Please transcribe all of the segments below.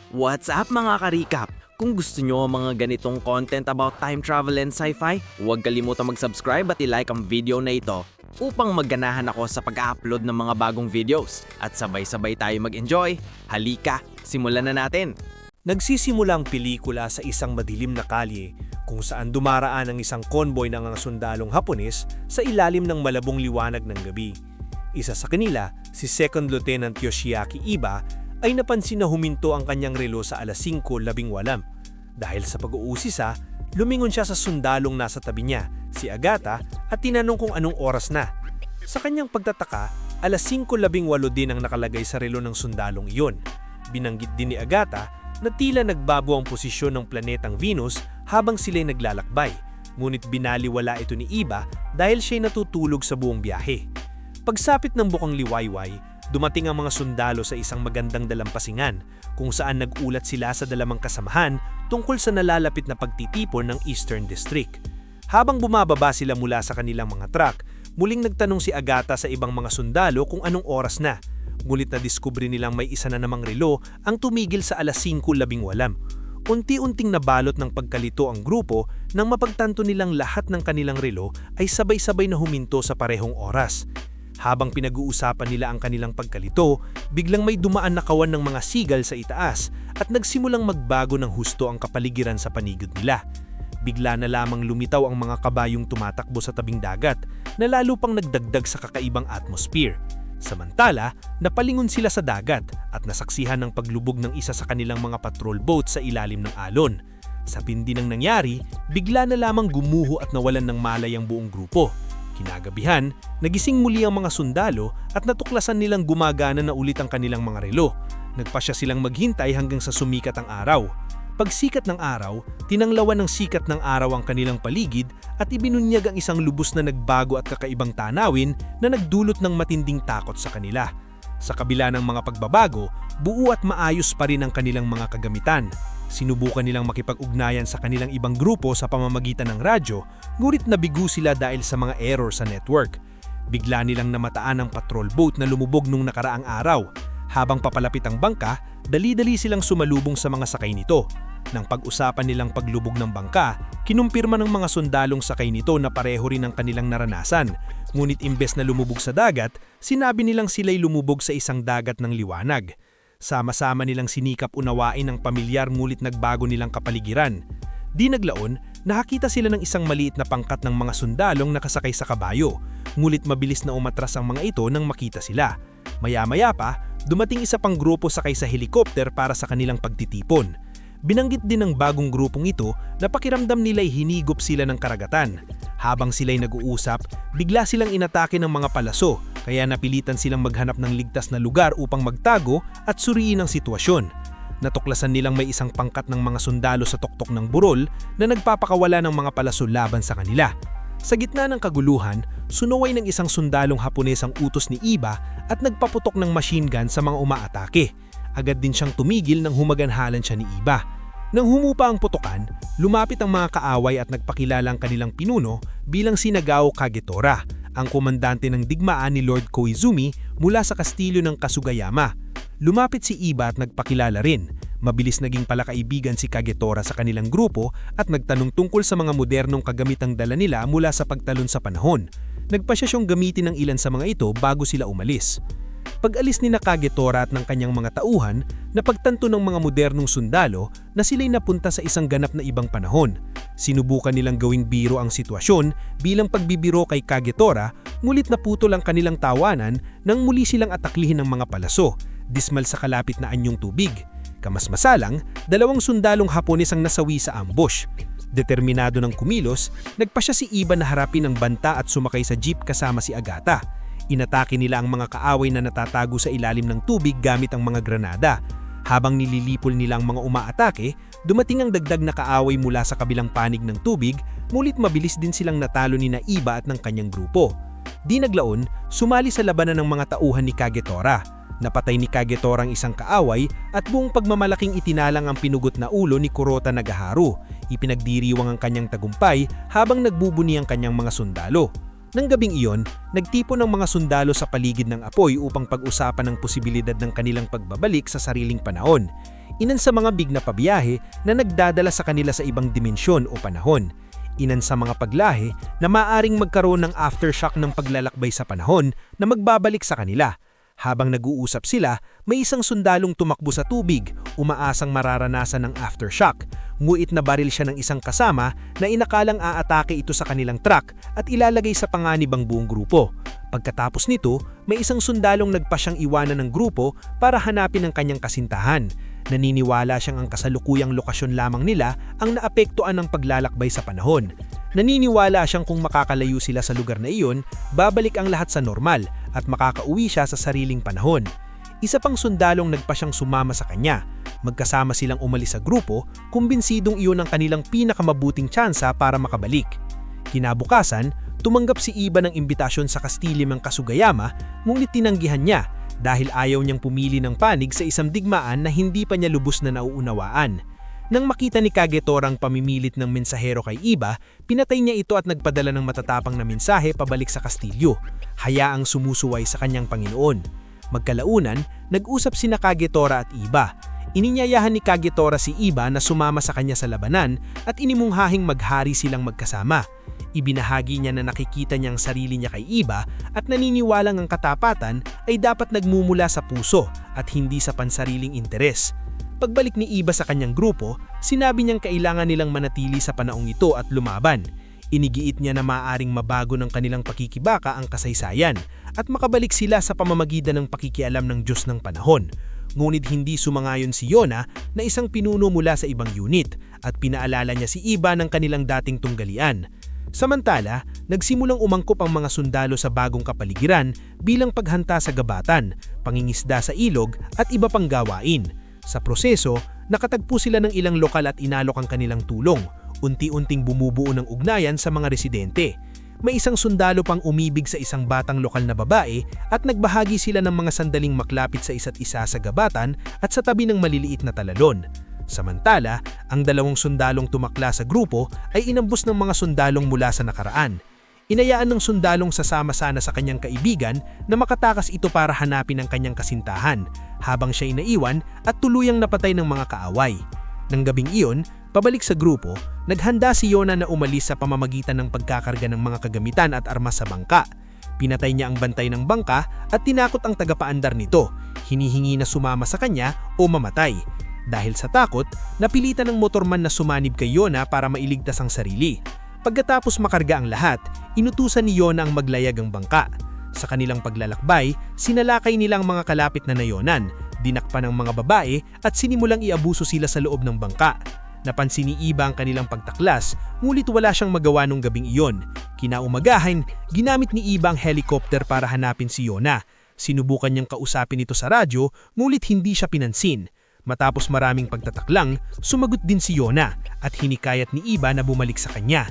What's up mga ka-recap? Kung gusto nyo ang mga ganitong content about time travel and sci-fi, huwag kalimutang mag-subscribe at i-like ang video na ito upang magganahan ako sa pag-upload ng mga bagong videos at sabay-sabay tayo mag-enjoy. Halika, simulan na natin! Nagsisimula ang pelikula sa isang madilim na kalye kung saan dumaraan ang isang convoy ng mga sundalong Hapones sa ilalim ng malabong liwanag ng gabi. Isa sa kanila, si Second Lieutenant Yoshiaki Iba, ay napansin na huminto ang kanyang relo sa alas 5:18. Dahil sa pag-uusisa, lumingon siya sa sundalong nasa tabi niya, si Agata, at tinanong kung anong oras na. Sa kanyang pagtataka, alas 5:18 din ang nakalagay sa relo ng sundalong iyon. Binanggit din ni Agata na tila nagbago ang posisyon ng planetang Venus habang sila'y naglalakbay, ngunit binaliwala ito ni Iba dahil siya'y natutulog sa buong biyahe. Pagsapit ng bukang liwayway, dumating ang mga sundalo sa isang magandang dalampasingan kung saan nag-ulat sila sa dalawang kasamahan tungkol sa nalalapit na pagtitipon ng Eastern District. Habang bumababa sila mula sa kanilang mga truck, muling nagtanong si Agata sa ibang mga sundalo kung anong oras na. Ngunit na-discover nilang may isa na namang relo ang tumigil sa alas 5:18. Unti-unting nabalot ng pagkalito ang grupo nang mapagtanto nilang lahat ng kanilang relo ay sabay-sabay na huminto sa parehong oras. Habang pinag-uusapan nila ang kanilang pagkalito, biglang may dumaan na kawan ng mga sigal sa itaas at nagsimulang magbago ng husto ang kapaligiran sa paligid nila. Bigla na lamang lumitaw ang mga kabayong tumatakbo sa tabing dagat na lalo pang nagdagdag sa kakaibang atmosphere. Samantala, napalingon sila sa dagat at nasaksihan ng paglubog ng isa sa kanilang mga patrol boat sa ilalim ng alon. Sa bindi ng nangyari, bigla na lamang gumuho at nawalan ng malay ang buong grupo. Kinagabihan, nagising muli ang mga sundalo at natuklasan nilang gumagana na ulit ang kanilang mga relo. Nagpasya silang maghintay hanggang sa sumikat ang araw. Pagsikat ng araw, tinanglawan ng sikat ng araw ang kanilang paligid at ibinunyag ang isang lubos na nagbago at kakaibang tanawin na nagdulot ng matinding takot sa kanila. Sa kabila ng mga pagbabago, buo at maayos pa rin ang kanilang mga kagamitan. Sinubukan nilang makipag-ugnayan sa kanilang ibang grupo sa pamamagitan ng radyo, ngunit nabigo sila dahil sa mga error sa network. Bigla nilang namataan ang patrol boat na lumubog nung nakaraang araw. Habang papalapit ang bangka, dali-dali silang sumalubong sa mga sakay nito. Nang pag-usapan nilang paglubog ng bangka, kinumpirma ng mga sundalong sakay nito na pareho rin ang kanilang naranasan. Ngunit imbes na lumubog sa dagat, sinabi nilang sila'y lumubog sa isang dagat ng liwanag. Sama-sama nilang sinikap unawain ang pamilyar ngunit nagbago nilang kapaligiran. Di naglaon, nakakita sila ng isang maliit na pangkat ng mga sundalong nakasakay sa kabayo, ngunit mabilis na umatras ang mga ito nang makita sila. Maya-maya pa, dumating isa pang grupo sakay sa helikopter para sa kanilang pagtitipon. Binanggit din ng bagong grupong ito na pakiramdam nila'y hinigop sila ng karagatan. Habang sila'y nag-uusap, bigla silang inatake ng mga palaso, kaya napilitan silang maghanap ng ligtas na lugar upang magtago at suriin ang sitwasyon. Natuklasan nilang may isang pangkat ng mga sundalo sa tuktok ng burol na nagpapakawala ng mga palaso laban sa kanila. Sa gitna ng kaguluhan, sunuway ng isang sundalong Hapones ang utos ni Iba at nagpaputok ng machine gun sa mga umaatake. Agad din siyang tumigil nang humaganhalan siya ni Iba. Nang humupa ang putukan, lumapit ang mga kaaway at nagpakilala ang kanilang pinuno bilang si Nagao Kagetora, ang komandante ng digmaan ni Lord Koizumi mula sa kastilyo ng Kasugayama. Lumapit si Iba at nagpakilala rin. Mabilis naging palakaibigan si Kagetora sa kanilang grupo at nagtanong tungkol sa mga modernong kagamitang dala nila mula sa pagtalon sa panahon. Nagpasya siyang gamitin ng ilan sa mga ito bago sila umalis. Pag-alis ni Kagetora at ng kanyang mga tauhan, napagtanto ng mga modernong sundalo na sila'y napunta sa isang ganap na ibang panahon. Sinubukan nilang gawing biro ang sitwasyon bilang pagbibiro kay Kagetora, ngunit naputol ang kanilang tawanan nang muli silang ataklihin ng mga palaso, dismal sa kalapit na anyong tubig. Kamasmasalang, dalawang sundalong Hapones ang nasawi sa ambush. Determinado ng kumilos, nagpasya si Iba na harapin ang banta at sumakay sa jeep kasama si Agata. Inatake nila ang mga kaaway na natatago sa ilalim ng tubig gamit ang mga granada. Habang nililipol nila ang mga umaatake, dumating ang dagdag na kaaway mula sa kabilang panig ng tubig, ngunit mabilis din silang natalo ni Iba at ng kanyang grupo. Di naglaon, sumali sa labanan ng mga tauhan ni Kagetora. Napatay ni Kagetora ang isang kaaway at buong pagmamalaking itinalang ang pinugot na ulo ni Kurota Nagaharu. Ipinagdiriwang ang kanyang tagumpay habang nagbubuni ang kanyang mga sundalo. Nang gabing iyon, nagtipon ng mga sundalo sa paligid ng apoy upang pag-usapan ang posibilidad ng kanilang pagbabalik sa sariling panahon. Inan sa mga big na pabiyahe na nagdadala sa kanila sa ibang dimensyon o panahon. Inan sa mga paglahi na maaring magkaroon ng aftershock ng paglalakbay sa panahon na magbabalik sa kanila. Habang nag-uusap sila, may isang sundalong tumakbo sa tubig, umaasang mararanasan ng aftershock. Nguit na baril siya ng isang kasama na inakalang aatake ito sa kanilang truck at ilalagay sa panganib ang buong grupo. Pagkatapos nito, may isang sundalong nagpasyang iwanan ng grupo para hanapin ang kanyang kasintahan. Naniniwala siyang ang kasalukuyang lokasyon lamang nila ang naapektuhan ng paglalakbay sa panahon. Naniniwala siyang kung makakalayo sila sa lugar na iyon, babalik ang lahat sa normal at makakauwi siya sa sariling panahon. Isa pang sundalong nagpasyang sumama sa kanya. Magkasama silang umalis sa grupo, kumbinsidong iyon ang kanilang pinakamabuting tsansa para makabalik. Kinabukasan, tumanggap si Iba ng imbitasyon sa kastilyo ng Kasugayama, ngunit tinanggihan niya dahil ayaw niyang pumili ng panig sa isang digmaan na hindi pa niya lubos na nauunawaan. Nang makita ni Kagetora ang pamimilit ng mensahero kay Iba, pinatay niya ito at nagpadala ng matatapang na mensahe pabalik sa kastilyo, hayaang sumusuway sa kanyang Panginoon. Magkalaunan, nag-usap sina Kagetora at Iba. Ininyayahan ni Kagetora si Iba na sumama sa kanya sa labanan at inimunghahing maghari silang magkasama. Ibinahagi niya na nakikita niya ang sarili niya kay Iba at naniniwalang ang katapatan ay dapat nagmumula sa puso at hindi sa pansariling interes. Pagbalik ni Iba sa kanyang grupo, sinabi niyang kailangan nilang manatili sa panaong ito at lumaban. Inigiit niya na maaaring mabago ng kanilang pakikibaka ang kasaysayan at makabalik sila sa pamamagitan ng pakikialam ng Diyos ng panahon. Ngunit hindi sumangayon si Yona na isang pinuno mula sa ibang unit at pinaalala niya si Iba ng kanilang dating tunggalian. Samantala, nagsimulang umangkop ang mga sundalo sa bagong kapaligiran bilang paghanta sa gabatan, pangingisda sa ilog at iba pang gawain. Sa proseso, nakatagpo sila ng ilang lokal at inalok ang kanilang tulong. Unti-unting bumubuo ng ugnayan sa mga residente. May isang sundalo pang umibig sa isang batang lokal na babae at nagbahagi sila ng mga sandaling maklapit sa isa't isa sa gabatan at sa tabi ng maliliit na talalon. Samantala, ang dalawang sundalong tumakla sa grupo ay inambus ng mga sundalong mula sa nakaraan. Inayaan ng sundalong sasama sana sa kanyang kaibigan na makatakas ito para hanapin ang kanyang kasintahan, habang siya inaiwan at tuluyang napatay ng mga kaaway. Nang gabing iyon, pabalik sa grupo, naghanda si Yona na umalis sa pamamagitan ng pagkakarga ng mga kagamitan at armas sa bangka. Pinatay niya ang bantay ng bangka at tinakot ang tagapaandar nito, hinihingi na sumama sa kanya o mamatay. Dahil sa takot, napilitan ng motorman na sumanib kay Yona para mailigtas ang sarili. Pagkatapos makarga ang lahat, inutusan ni Yona ang maglayag ang bangka. Sa kanilang paglalakbay, sinalakay nilang mga kalapit na nayonan, dinakpan ng mga babae at sinimulang iabuso sila sa loob ng bangka. Napansin ni Iba ang kanilang pagtaklas, ngulit wala siyang magawa nung gabing iyon. Kinaumagahan, ginamit ni Iba ang helicopter para hanapin si Yona. Sinubukan niyang kausapin ito sa radyo, ngulit hindi siya pinansin. Matapos maraming pagtataklang, sumagot din si Yona at hinikayat ni Iba na bumalik sa kanya.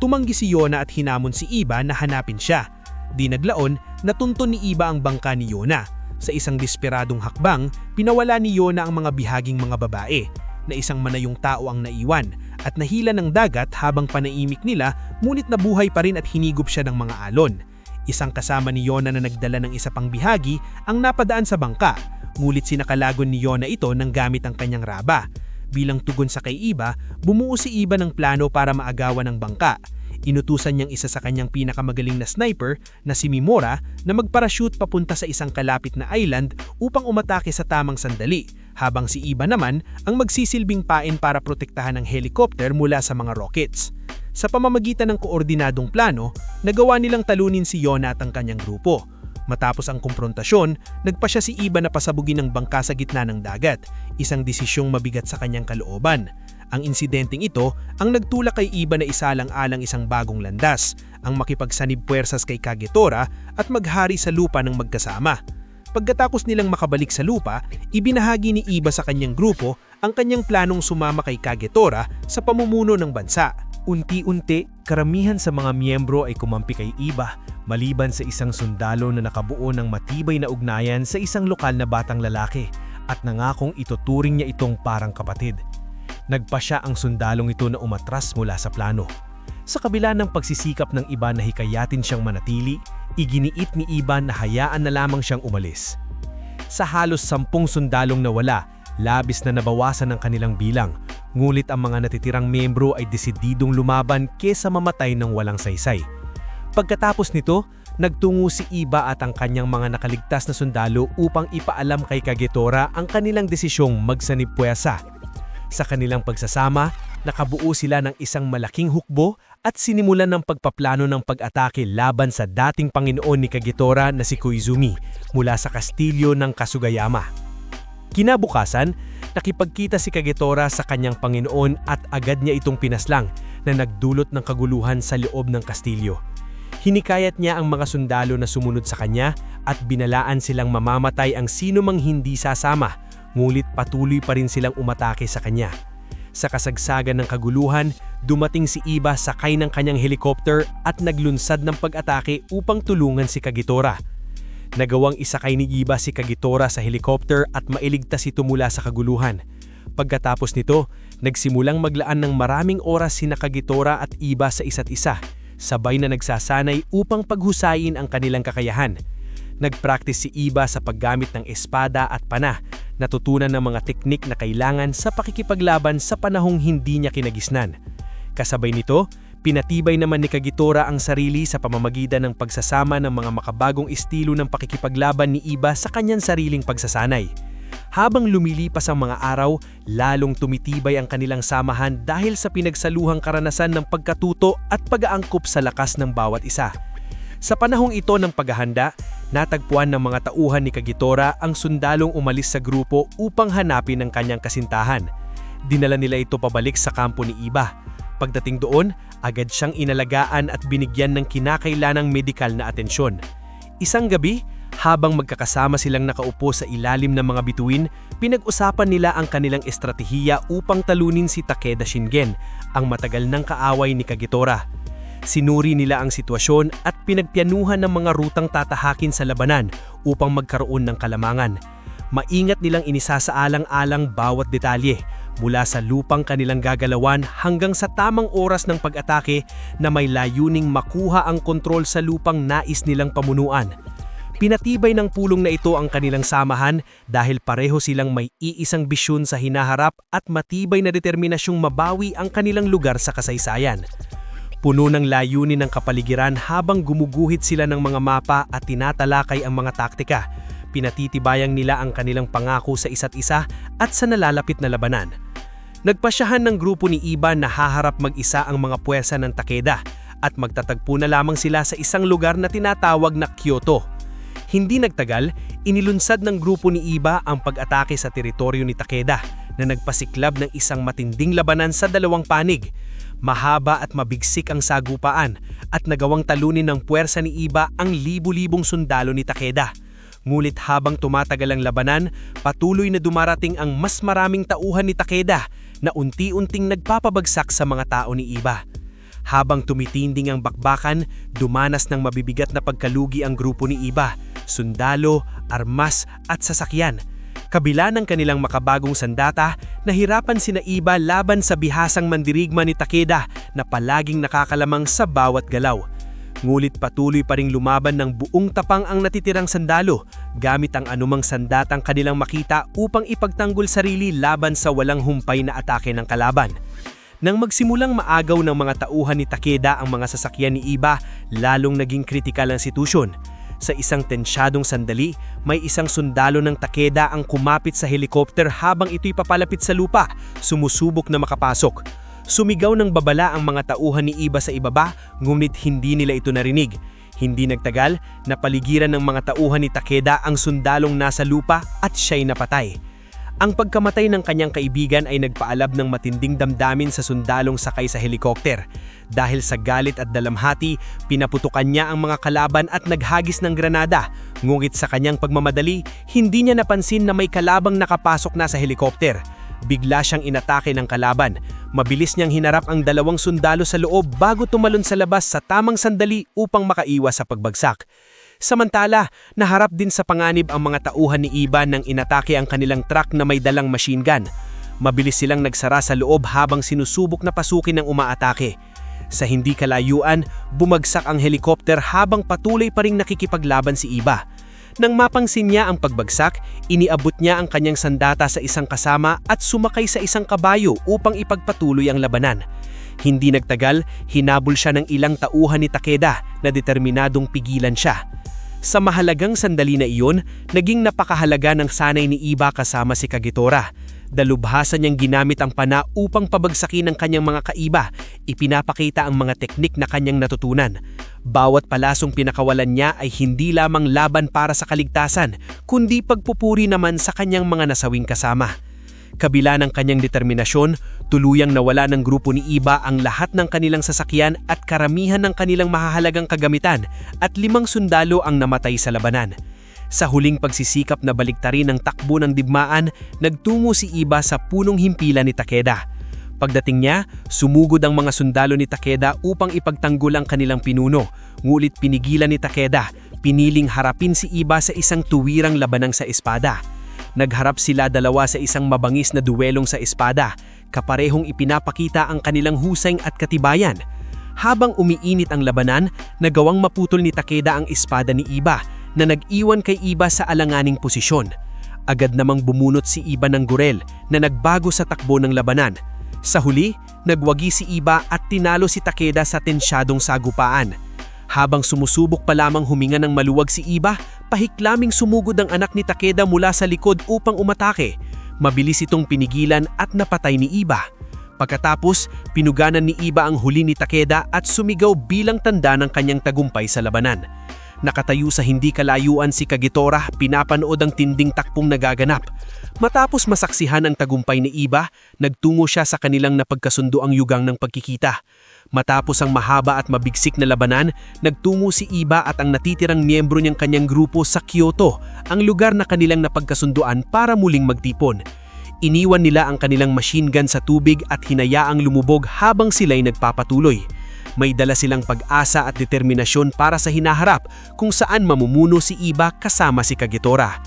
Tumanggi si Yona at hinamon si Iba na hanapin siya. Di naglaon, natunton ni Iba ang bangka ni Yona. Sa isang desperadong hakbang, pinawala ni Yona ang mga bihaging mga babae, na isang manayong tao ang naiwan at nahila ng dagat habang panaimik nila, ngunit nabuhay pa rin at hinigop siya ng mga alon. Isang kasama ni Yona na nagdala ng isa pang bihagi ang napadaan sa bangka, ngulit sinakalagon ni Yona ito nang gamit ang kanyang raba. Bilang tugon sa kay Iba, bumuo si Iba ng plano para maagawan ang bangka. Inutusan niyang isa sa kanyang pinakamagaling na sniper na si Mimora na magparachute papunta sa isang kalapit na island upang umatake sa tamang sandali, habang si Iba naman ang magsisilbing pain para protektahan ang helicopter mula sa mga rockets. Sa pamamagitan ng koordinadong plano, nagawa nilang talunin si Yona at ang kanyang grupo. Matapos ang kumprontasyon, nagpasya si Iba na pasabugin ang bangka sa gitna ng dagat, isang desisyong mabigat sa kanyang kalooban. Ang insidenteng ito ang nagtulak kay Iba na isalang-alang isang bagong landas, ang makipagsanib puwersas kay Kagetora at maghari sa lupa ng magkasama. Pagkatapos nilang makabalik sa lupa, ibinahagi ni Iba sa kanyang grupo ang kanyang planong sumama kay Kagetora sa pamumuno ng bansa. Unti-unti, karamihan sa mga miyembro ay kumampi kay Iba, maliban sa isang sundalo na nakabuo ng matibay na ugnayan sa isang lokal na batang lalaki at nangakong ituturing niya itong parang kapatid. Nagpasya ang sundalong ito na umatras mula sa plano. Sa kabila ng pagsisikap ng Iba na hikayatin siyang manatili, iginiit ni Iba na hayaan na lamang siyang umalis. Sa halos 10 sundalong nawala, labis na nabawasan ang kanilang bilang. Ngunit ang mga natitirang miyembro ay desididong lumaban kesa mamatay ng walang saysay. Pagkatapos nito, nagtungo si Iba at ang kanyang mga nakaligtas na sundalo upang ipaalam kay Kagetora ang kanilang desisyong magsanib puwersa. Sa kanilang pagsasama, nakabuo sila ng isang malaking hukbo at sinimulan ng pagpaplano ng pag-atake laban sa dating Panginoon ni Kagetora na si Koizumi mula sa kastilyo ng Kasugayama. Kinabukasan, nakipagkita si Kagetora sa kanyang Panginoon at agad niya itong pinaslang na nagdulot ng kaguluhan sa loob ng kastilyo. Hinikayat niya ang mga sundalo na sumunod sa kanya at binalaan silang mamamatay ang sino mang hindi sasama, ngulit patuloy pa rin silang umatake sa kanya. Sa kasagsagan ng kaguluhan, dumating si Iba sakay ng kanyang helicopter at naglunsad ng pag-atake upang tulungan si Kagetora. Nagawang isakay ni Iba si Kagetora sa helicopter at mailigtas ito mula sa kaguluhan. Pagkatapos nito, nagsimulang maglaan ng maraming oras sina Kagetora at Iba sa isa't isa, sabay na nagsasanay upang paghusayin ang kanilang kakayahan. Nagpractice si Iba sa paggamit ng espada at pana, natutunan ng mga teknik na kailangan sa pakikipaglaban sa panahong hindi niya kinagisnan. Kasabay nito, pinatibay naman ni Kagetora ang sarili sa pamamagitan ng pagsasama ng mga makabagong estilo ng pakikipaglaban ni Iba sa kanyang sariling pagsasanay. Habang lumilipas ang mga araw, lalong tumitibay ang kanilang samahan dahil sa pinagsaluhang karanasan ng pagkatuto at pag-aangkop sa lakas ng bawat isa. Sa panahong ito ng paghahanda, natagpuan ng mga tauhan ni Kagetora ang sundalong umalis sa grupo upang hanapin ang kanyang kasintahan. Dinala nila ito pabalik sa kampo ni Iba. Pagdating doon, agad siyang inalagaan at binigyan ng kinakailanang medikal na atensyon. Isang gabi, habang magkakasama silang nakaupo sa ilalim ng mga bituin, pinag-usapan nila ang kanilang estratehiya upang talunin si Takeda Shingen, ang matagal ng kaaway ni Kagetora. Sinuri nila ang sitwasyon at pinagpianuhan ng mga rutang tatahakin sa labanan upang magkaroon ng kalamangan. Maingat nilang inisasaalang-alang bawat detalye, mula sa lupang kanilang gagalawan hanggang sa tamang oras ng pag-atake na may layuning makuha ang kontrol sa lupang nais nilang pamunuan. Pinatibay ng pulong na ito ang kanilang samahan dahil pareho silang may iisang bisyon sa hinaharap at matibay na determinasyong mabawi ang kanilang lugar sa kasaysayan. Puno ng layunin ng kapaligiran habang gumuguhit sila ng mga mapa at tinatalakay ang mga taktika. Pinatitibayang nila ang kanilang pangako sa isa't isa at sa nalalapit na labanan. Nagpasyahan ng grupo ni Iba na haharap mag-isa ang mga puwersa ng Takeda at magtatagpo na lamang sila sa isang lugar na tinatawag na Kyoto. Hindi nagtagal, inilunsad ng grupo ni Iba ang pag-atake sa teritoryo ni Takeda na nagpasiklab ng isang matinding labanan sa dalawang panig. Mahaba at mabigsik ang sagupaan at nagawang talunin ng puwersa ni Iba ang libu-libong sundalo ni Takeda. Ngulit habang tumatagal ang labanan, patuloy na dumarating ang mas maraming tauhan ni Takeda na unti-unting nagpapabagsak sa mga tao ni Iba. Habang tumitinding ang bakbakan, dumanas ng mabibigat na pagkalugi ang grupo ni Iba, sundalo, armas at sasakyan. Kabila ng kanilang makabagong sandata, nahirapan sina Iba laban sa bihasang mandirigma ni Takeda na palaging nakakalamang sa bawat galaw. Ngulit patuloy pa ring lumaban ng buong tapang ang natitirang sandalo, gamit ang anumang sandatang kanilang makita upang ipagtanggol sarili laban sa walang humpay na atake ng kalaban. Nang magsimulang maagaw ng mga tauhan ni Takeda ang mga sasakyan ni Iba, lalong naging kritikal ang sitwasyon. Sa isang tensyadong sandali, may isang sundalo ng Takeda ang kumapit sa helikopter habang ito'y papalapit sa lupa, sumusubok na makapasok. Sumigaw ng babala ang mga tauhan ni Iba sa ibaba, ngunit hindi nila ito narinig. Hindi nagtagal, napaligiran ng mga tauhan ni Takeda ang sundalong nasa lupa at siya'y napatay. Ang pagkamatay ng kanyang kaibigan ay nagpaalab ng matinding damdamin sa sundalong sakay sa helikopter. Dahil sa galit at dalamhati, pinaputukan niya ang mga kalaban at naghagis ng granada. Ngunit sa kanyang pagmamadali, hindi niya napansin na may kalabang nakapasok na sa helikopter. Bigla siyang inatake ng kalaban. Mabilis niyang hinarap ang dalawang sundalo sa loob bago tumalon sa labas sa tamang sandali upang makaiwas sa pagbagsak. Samantala, naharap din sa panganib ang mga tauhan ni Iba nang inatake ang kanilang truck na may dalang machine gun. Mabilis silang nagsara sa loob habang sinusubok na pasukin ng umaatake. Sa hindi kalayuan, bumagsak ang helikopter habang patuloy pa ring nakikipaglaban si Iba. Nang mapangsin niya ang pagbagsak, iniabot niya ang kanyang sandata sa isang kasama at sumakay sa isang kabayo upang ipagpatuloy ang labanan. Hindi nagtagal, hinabol siya ng ilang tauhan ni Takeda na determinadong pigilan siya. Sa mahalagang sandali na iyon, naging napakahalaga ng sanay ni Iba kasama si Kagetora. Dalubhasa niyang ginamit ang pana upang pabagsakin ang kanyang mga kaiba, ipinapakita ang mga teknik na kanyang natutunan. Bawat palasong pinakawalan niya ay hindi lamang laban para sa kaligtasan, kundi pagpupuri naman sa kanyang mga nasawing kasama. Kabila ng kanyang determinasyon, tuluyang nawala ng grupo ni Iba ang lahat ng kanilang sasakyan at karamihan ng kanilang mahahalagang kagamitan at 5 sundalo ang namatay sa labanan. Sa huling pagsisikap na baliktarin ang takbo ng digmaan, nagtungo si Iba sa punong himpilan ni Takeda. Pagdating niya, sumugod ang mga sundalo ni Takeda upang ipagtanggol ang kanilang pinuno, ngulit pinigilan ni Takeda, piniling harapin si Iba sa isang tuwirang labanang sa espada. Nagharap sila dalawa sa isang mabangis na duwelong sa espada, kaparehong ipinapakita ang kanilang husay at katibayan. Habang umiinit ang labanan, nagawang maputol ni Takeda ang espada ni Iba, na nag-iwan kay Iba sa alanganing posisyon. Agad namang bumunot si Iba ng gurel na nagbago sa takbo ng labanan. Sa huli, nagwagi si Iba at tinalo si Takeda sa tensyadong sagupaan. Habang sumusubok pa lamang huminga ng maluwag si Iba, pahiklaming sumugod ang anak ni Takeda mula sa likod upang umatake. Mabilis itong pinigilan at napatay ni Iba. Pagkatapos, pinuganan ni Iba ang huli ni Takeda at sumigaw bilang tanda ng kanyang tagumpay sa labanan. Nakatayo sa hindi kalayuan si Kagetora, pinapanood ang tinding takpong nagaganap. Matapos masaksihan ang tagumpay ni Iba, nagtungo siya sa kanilang napagkasundo ang yugang ng pagkikita. Matapos ang mahaba at mabigsik na labanan, nagtungo si Iba at ang natitirang miyembro niyang kanyang grupo sa Kyoto, ang lugar na kanilang napagkasunduan para muling magtipon. Iniwan nila ang kanilang machine gun sa tubig at hinayaang lumubog habang sila'y nagpapatuloy. May dala silang pag-asa at determinasyon para sa hinaharap kung saan mamumuno si Iba kasama si Kagetora.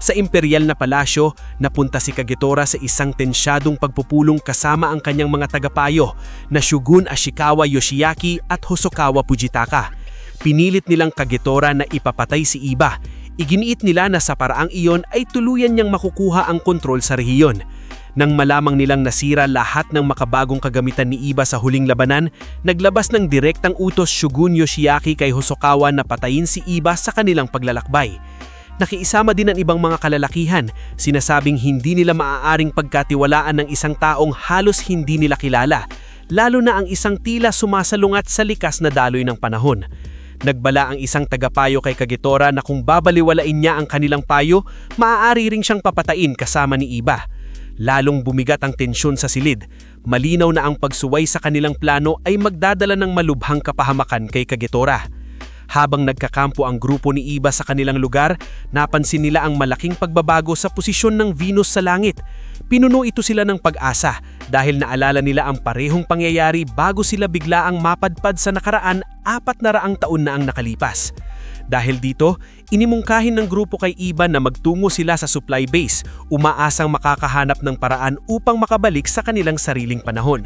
Sa imperial na palasyo, napunta si Kagetora sa isang tensyadong pagpupulong kasama ang kanyang mga tagapayo na Shogun Ashikawa Yoshiaki at Hosokawa Fujitaka. Pinilit nilang Kagetora na ipapatay si Iba. Iginiit nila na sa paraang iyon ay tuluyan niyang makukuha ang kontrol sa rehiyon. Nang malamang nilang nasira lahat ng makabagong kagamitan ni Iba sa huling labanan, naglabas ng direktang utos Shogun Yoshiaki kay Hosokawa na patayin si Iba sa kanilang paglalakbay. Nakiisama din ang ibang mga kalalakihan, sinasabing hindi nila maaaring pagkatiwalaan ng isang taong halos hindi nila kilala, lalo na ang isang tila sumasalungat sa likas na daloy ng panahon. Nagbala ang isang tagapayo kay Kagetora na kung babaliwalain niya ang kanilang payo, maaari ring siyang papatain kasama ni Iba. Lalong bumigat ang tensyon sa silid. Malinaw na ang pagsuway sa kanilang plano ay magdadala ng malubhang kapahamakan kay Kagetora. Habang nagkakampo ang grupo ni Iba sa kanilang lugar, napansin nila ang malaking pagbabago sa posisyon ng Venus sa langit. Pinuno ito sila ng pag-asa dahil naalala nila ang parehong pangyayari bago sila biglaang mapadpad sa nakaraan 400 taon na ang nakalipas. Dahil dito, inimungkahin ng grupo kay Iba na magtungo sila sa supply base, umaasang makakahanap ng paraan upang makabalik sa kanilang sariling panahon.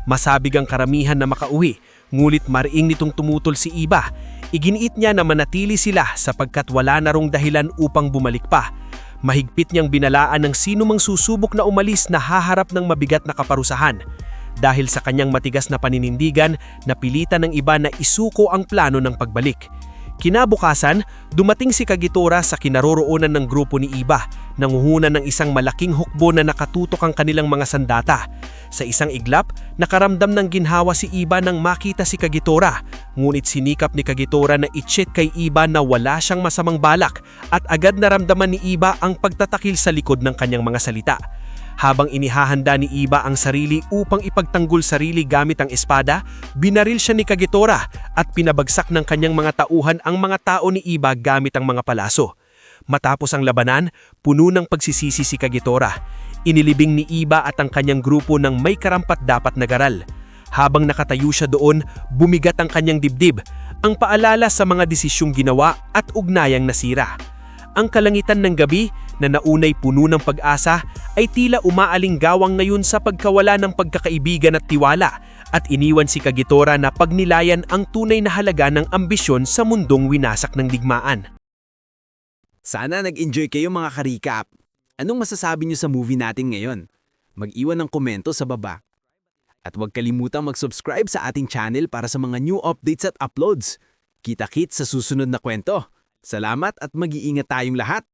Masabig ang karamihan na makauwi, ngulit mariing nitong tumutol si Iba. Iginiit niya na manatili sila sapagkat wala na rong dahilan upang bumalik pa. Mahigpit niyang binalaan ng sino mang susubok na umalis na haharap ng mabigat na kaparusahan. Dahil sa kanyang matigas na paninindigan, napilitan ng Iba na isuko ang plano ng pagbalik. Kinabukasan, dumating si Kagetora sa kinaroroonan ng grupo ni Iba, nanguhunan ng isang malaking hukbo na nakatutok ang kanilang mga sandata. Sa isang iglap, nakaramdam ng ginhawa si Iba nang makita si Kagetora, ngunit sinikap ni Kagetora na i-cheat kay Iba na wala siyang masamang balak at agad naramdaman ni Iba ang pagtatakil sa likod ng kanyang mga salita. Habang inihahanda ni Iba ang sarili upang ipagtanggol sarili gamit ang espada, binaril siya ni Kagetora at pinabagsak ng kanyang mga tauhan ang mga tao ni Iba gamit ang mga palaso. Matapos ang labanan, puno ng pagsisisi si Kagetora. Inilibing ni Iba at ang kanyang grupo ng may karampatdapat na garal. Habang nakatayo siya doon, bumigat ang kanyang dibdib, ang paalala sa mga desisyong ginawa at ugnayang nasira. Ang kalangitan ng gabi na naunay puno ng pag-asa ay tila umaalinggawang ngayon sa pagkawala ng pagkakaibigan at tiwala at iniwan si Kagetora na pagnilayan ang tunay na halaga ng ambisyon sa mundong winasak ng digmaan. Sana nag-enjoy kayo mga ka-recap. Anong masasabi niyo sa movie natin ngayon? Mag-iwan ng komento sa baba. At huwag kalimutang mag-subscribe sa ating channel para sa mga new updates at uploads. Kita-kits sa susunod na kwento. Salamat at mag-iingat tayong lahat!